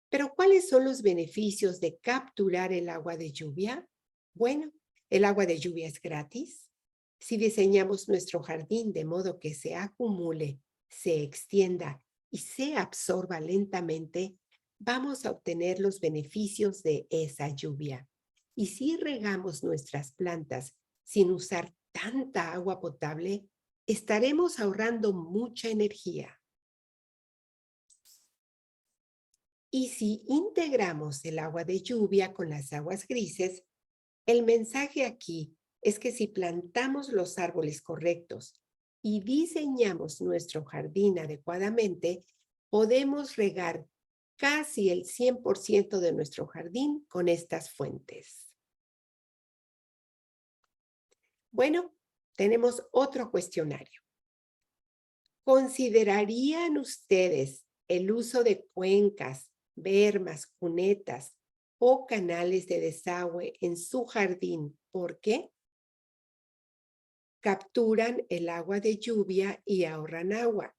Pero ¿cuáles son los beneficios de capturar el agua de lluvia? Bueno, el agua de lluvia es gratis. Si diseñamos nuestro jardín de modo que se acumule, se extienda y se absorba lentamente, vamos a obtener los beneficios de esa lluvia. Y si regamos nuestras plantas sin usar tanta agua potable, estaremos ahorrando mucha energía. Y si integramos el agua de lluvia con las aguas grises, el mensaje aquí es que si plantamos los árboles correctos y diseñamos nuestro jardín adecuadamente, podemos regar casi el 100% de nuestro jardín con estas fuentes. Bueno, tenemos otro cuestionario. ¿Considerarían ustedes el uso de cuencas, bermas, cunetas o canales de desagüe en su jardín? ¿Por qué? Capturan el agua de lluvia y ahorran agua.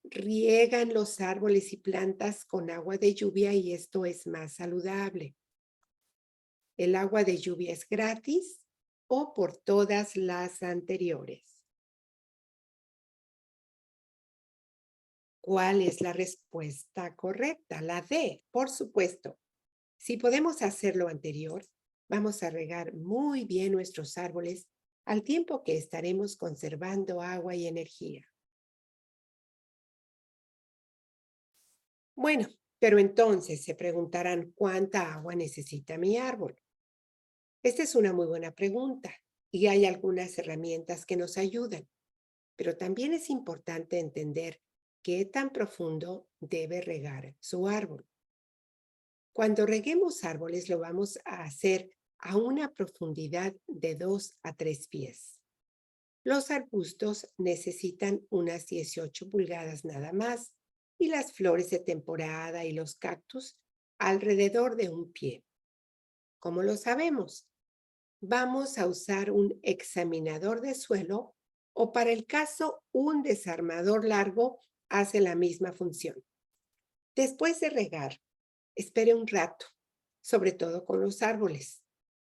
Riegan los árboles y plantas con agua de lluvia y esto es más saludable. ¿El agua de lluvia es gratis o por todas las anteriores? ¿Cuál es la respuesta correcta? La D, por supuesto. Si podemos hacer lo anterior, vamos a regar muy bien nuestros árboles al tiempo que estaremos conservando agua y energía. Bueno, pero entonces se preguntarán cuánta agua necesita mi árbol. Esta es una muy buena pregunta y hay algunas herramientas que nos ayudan, pero también es importante entender qué tan profundo debe regar su árbol. Cuando reguemos árboles lo vamos a hacer a una profundidad de 2 a 3 pies. Los arbustos necesitan unas 18 pulgadas nada más y las flores de temporada y los cactus alrededor de 1 pie. ¿Cómo lo sabemos? Vamos a usar un examinador de suelo o para el caso un desarmador largo hace la misma función. Después de regar, espere un rato, sobre todo con los árboles.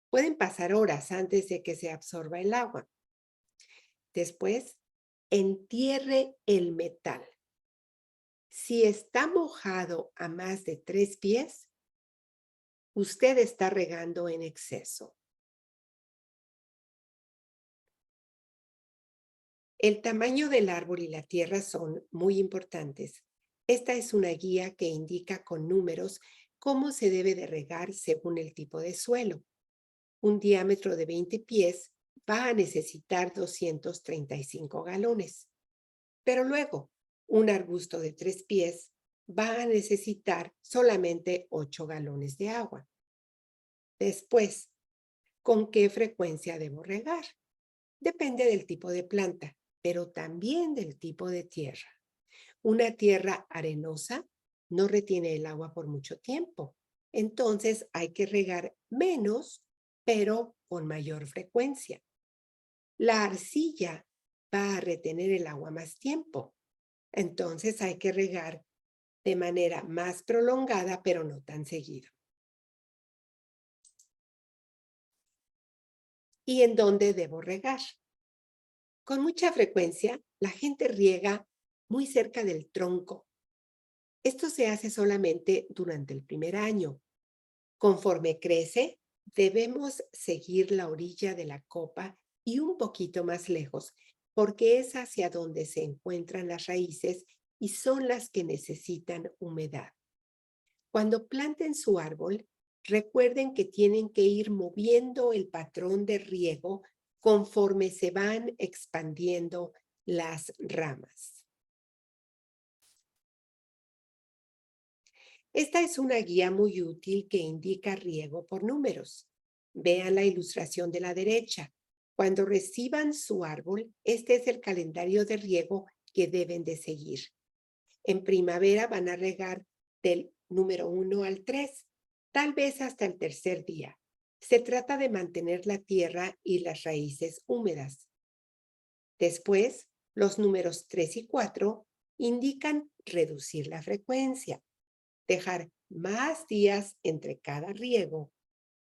Pueden pasar horas antes de que se absorba el agua. Después, entierre el metal. Si está mojado a más de 3 pies, usted está regando en exceso. El tamaño del árbol y la tierra son muy importantes. Esta es una guía que indica con números cómo se debe de regar según el tipo de suelo. Un diámetro de 20 pies va a necesitar 235 galones. Pero luego, un arbusto de 3 pies va a necesitar solamente 8 galones de agua. Después, ¿con qué frecuencia debo regar? Depende del tipo de planta, pero también del tipo de tierra. Una tierra arenosa no retiene el agua por mucho tiempo. Entonces hay que regar menos, pero con mayor frecuencia. La arcilla va a retener el agua más tiempo. Entonces hay que regar de manera más prolongada, pero no tan seguido. ¿Y en dónde debo regar? Con mucha frecuencia, la gente riega muy cerca del tronco. Esto se hace solamente durante el primer año. Conforme crece, debemos seguir la orilla de la copa y un poquito más lejos, porque es hacia donde se encuentran las raíces y son las que necesitan humedad. Cuando planten su árbol, recuerden que tienen que ir moviendo el patrón de riego conforme se van expandiendo las ramas. Esta es una guía muy útil que indica riego por números. Vean la ilustración de la derecha. Cuando reciban su árbol, este es el calendario de riego que deben de seguir. En primavera van a regar del número 1 al 3, tal vez hasta el tercer día. Se trata de mantener la tierra y las raíces húmedas. Después, los números 3 y 4 indican reducir la frecuencia, dejar más días entre cada riego.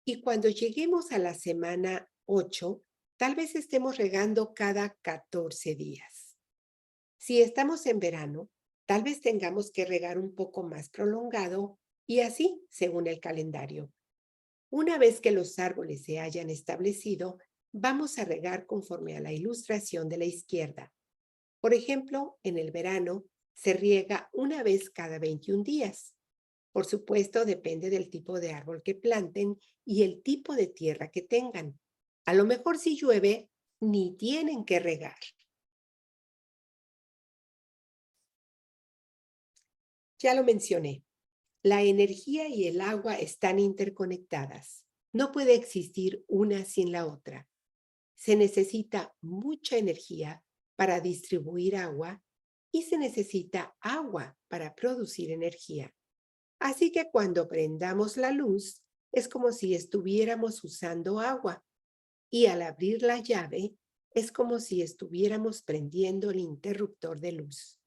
Y cuando lleguemos a la semana 8, tal vez estemos regando cada 14 días. Si estamos en verano, tal vez tengamos que regar un poco más prolongado y así según el calendario. Una vez que los árboles se hayan establecido, vamos a regar conforme a la ilustración de la izquierda. Por ejemplo, en el verano se riega una vez cada 21 días. Por supuesto, depende del tipo de árbol que planten y el tipo de tierra que tengan. A lo mejor si llueve, ni tienen que regar. Ya lo mencioné, la energía y el agua están interconectadas. No puede existir una sin la otra. Se necesita mucha energía para distribuir agua y se necesita agua para producir energía. Así que cuando prendamos la luz, es como si estuviéramos usando agua y al abrir la llave, es como si estuviéramos prendiendo el interruptor de luz.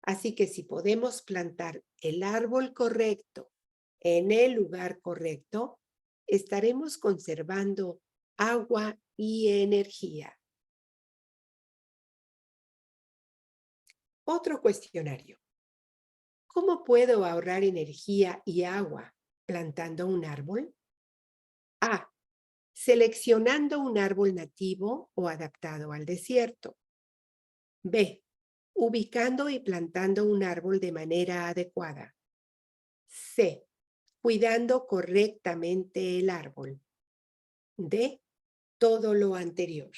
Así que si podemos plantar el árbol correcto en el lugar correcto, estaremos conservando agua y energía. Otro cuestionario. ¿Cómo puedo ahorrar energía y agua plantando un árbol? A. Seleccionando un árbol nativo o adaptado al desierto. B. Ubicando y plantando un árbol de manera adecuada. C. Cuidando correctamente el árbol. D. Todo lo anterior.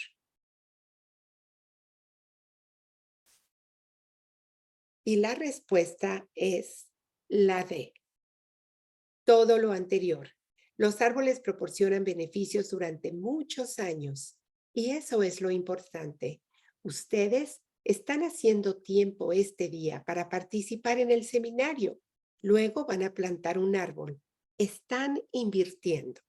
Y la respuesta es la D. Todo lo anterior. Los árboles proporcionan beneficios durante muchos años y eso es lo importante. Ustedes están haciendo tiempo este día para participar en el seminario. Luego van a plantar un árbol. Están invirtiendo.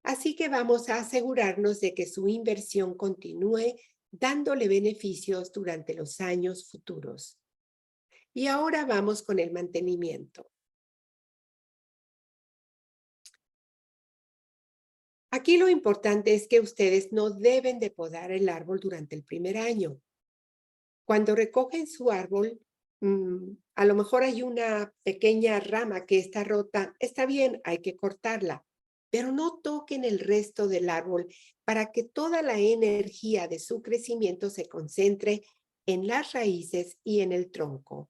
Así que vamos a asegurarnos de que su inversión continúe dándole beneficios durante los años futuros. Y ahora vamos con el mantenimiento. Aquí lo importante es que ustedes no deben de podar el árbol durante el primer año. Cuando recogen su árbol, a lo mejor hay una pequeña rama que está rota. Está bien, hay que cortarla, pero no toquen el resto del árbol para que toda la energía de su crecimiento se concentre en las raíces y en el tronco.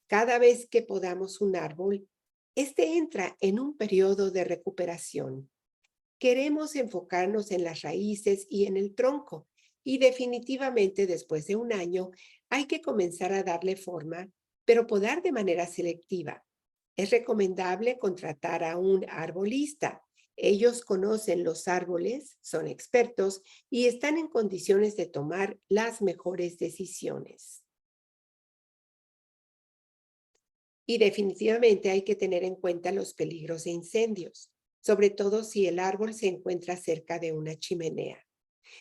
Cada vez que podamos un árbol, este entra en un periodo de recuperación. Queremos enfocarnos en las raíces y en el tronco, y definitivamente después de un año hay que comenzar a darle forma, pero podar de manera selectiva. Es recomendable contratar a un arbolista. Ellos conocen los árboles, son expertos y están en condiciones de tomar las mejores decisiones. Y definitivamente hay que tener en cuenta los peligros de incendios, sobre todo si el árbol se encuentra cerca de una chimenea.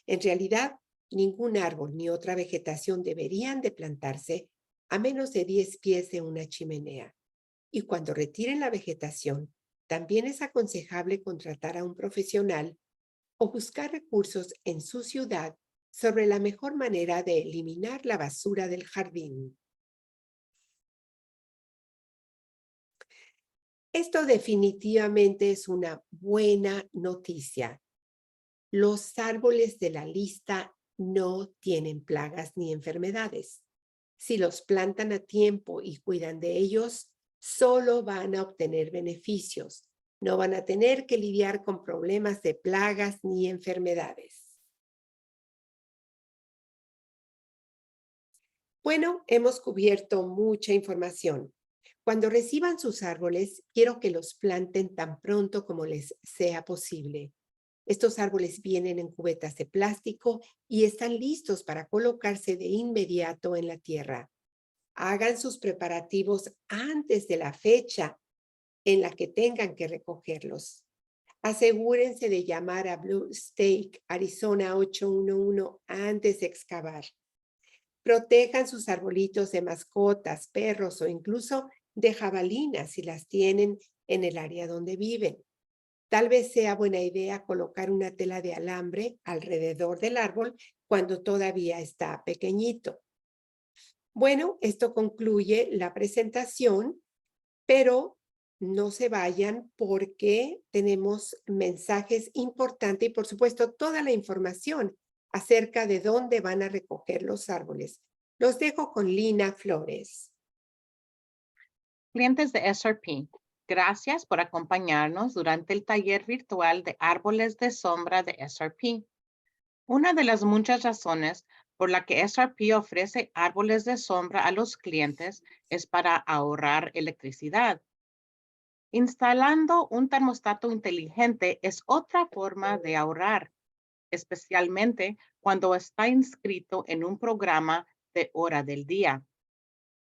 En realidad, ningún árbol ni otra vegetación deberían de plantarse a menos de 10 pies de una chimenea. Y cuando retiren la vegetación, también es aconsejable contratar a un profesional o buscar recursos en su ciudad sobre la mejor manera de eliminar la basura del jardín. Esto definitivamente es una buena noticia. Los árboles de la lista no tienen plagas ni enfermedades. Si los plantan a tiempo y cuidan de ellos, solo van a obtener beneficios. No van a tener que lidiar con problemas de plagas ni enfermedades. Bueno, hemos cubierto mucha información. Cuando reciban sus árboles, quiero que los planten tan pronto como les sea posible. Estos árboles vienen en cubetas de plástico y están listos para colocarse de inmediato en la tierra. Hagan sus preparativos antes de la fecha en la que tengan que recogerlos. Asegúrense de llamar a Blue Stake, Arizona 811 antes de excavar. Protejan sus arbolitos de mascotas, perros o incluso de jabalinas si las tienen en el área donde viven. Tal vez sea buena idea colocar una tela de alambre alrededor del árbol cuando todavía está pequeñito. Bueno, esto concluye la presentación, pero no se vayan porque tenemos mensajes importantes y, por supuesto, toda la información acerca de dónde van a recoger los árboles. Los dejo con Lina Flores. Clientes de SRP, gracias por acompañarnos durante el taller virtual de árboles de sombra de SRP. Una de las muchas razones por la que SRP ofrece árboles de sombra a los clientes es para ahorrar electricidad. Instalando un termostato inteligente es otra forma de ahorrar, especialmente cuando está inscrito en un programa de hora del día.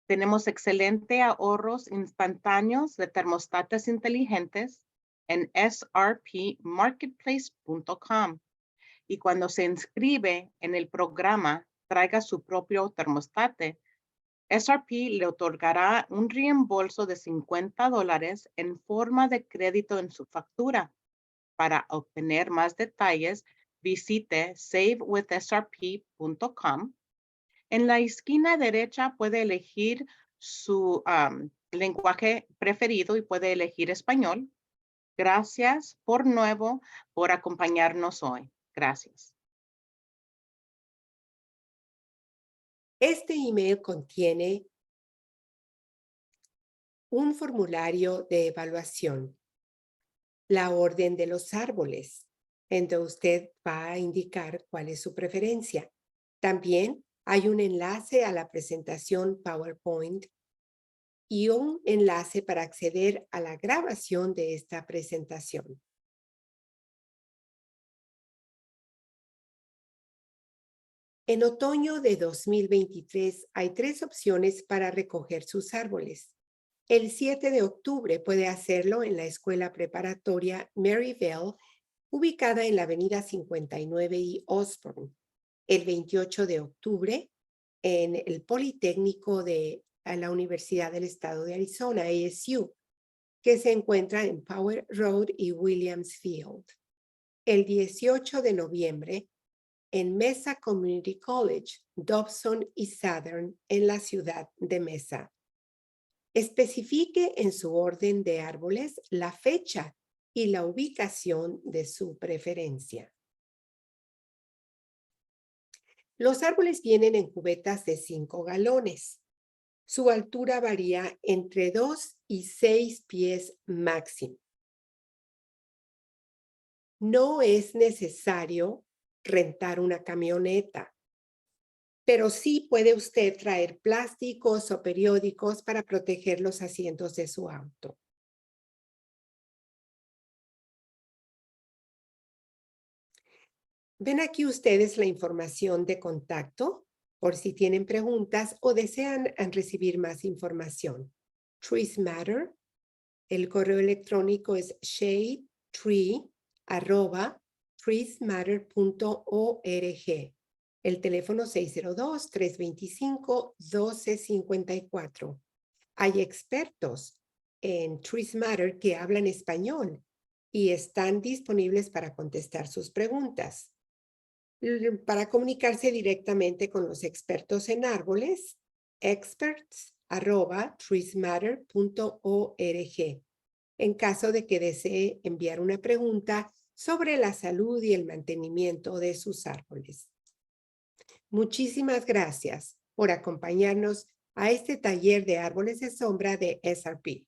Tenemos excelentes ahorros instantáneos de termostatos inteligentes en srpmarketplace.com. Y cuando se inscribe en el programa, traiga su propio termostato. SRP le otorgará un reembolso de $50 en forma de crédito en su factura. Para obtener más detalles, visite savewithsrp.com. En la esquina derecha puede elegir su lenguaje preferido y puede elegir español. Gracias por nuevo por acompañarnos hoy. Gracias. Este email contiene un formulario de evaluación, la orden de los árboles, en donde usted va a indicar cuál es su preferencia. También hay un enlace a la presentación PowerPoint y un enlace para acceder a la grabación de esta presentación. En otoño de 2023 hay 3 opciones para recoger sus árboles. El 7 de octubre puede hacerlo en la escuela preparatoria Maryville, ubicada en la avenida 59 y Osborne. El 28 de octubre en el Politécnico de la Universidad del Estado de Arizona, ASU, que se encuentra en Power Road y Williams Field. El 18 de noviembre en Mesa Community College, Dobson y Southern en la ciudad de Mesa. Especifique en su orden de árboles la fecha y la ubicación de su preferencia. Los árboles vienen en cubetas de 5 galones. Su altura varía entre 2 y 6 pies máximo. No es necesario rentar una camioneta, pero sí puede usted traer plásticos o periódicos para proteger los asientos de su auto. Ven aquí ustedes la información de contacto por si tienen preguntas o desean recibir más información. Trees Matter. El correo electrónico es shadetree@treesmatter.org. El teléfono 602-325-1254. Hay expertos en Trees Matter que hablan español y están disponibles para contestar sus preguntas. Para comunicarse directamente con los expertos en árboles, experts@treesmatter.org. En caso de que desee enviar una pregunta sobre la salud y el mantenimiento de sus árboles. Muchísimas gracias por acompañarnos a este taller de árboles de sombra de SRP.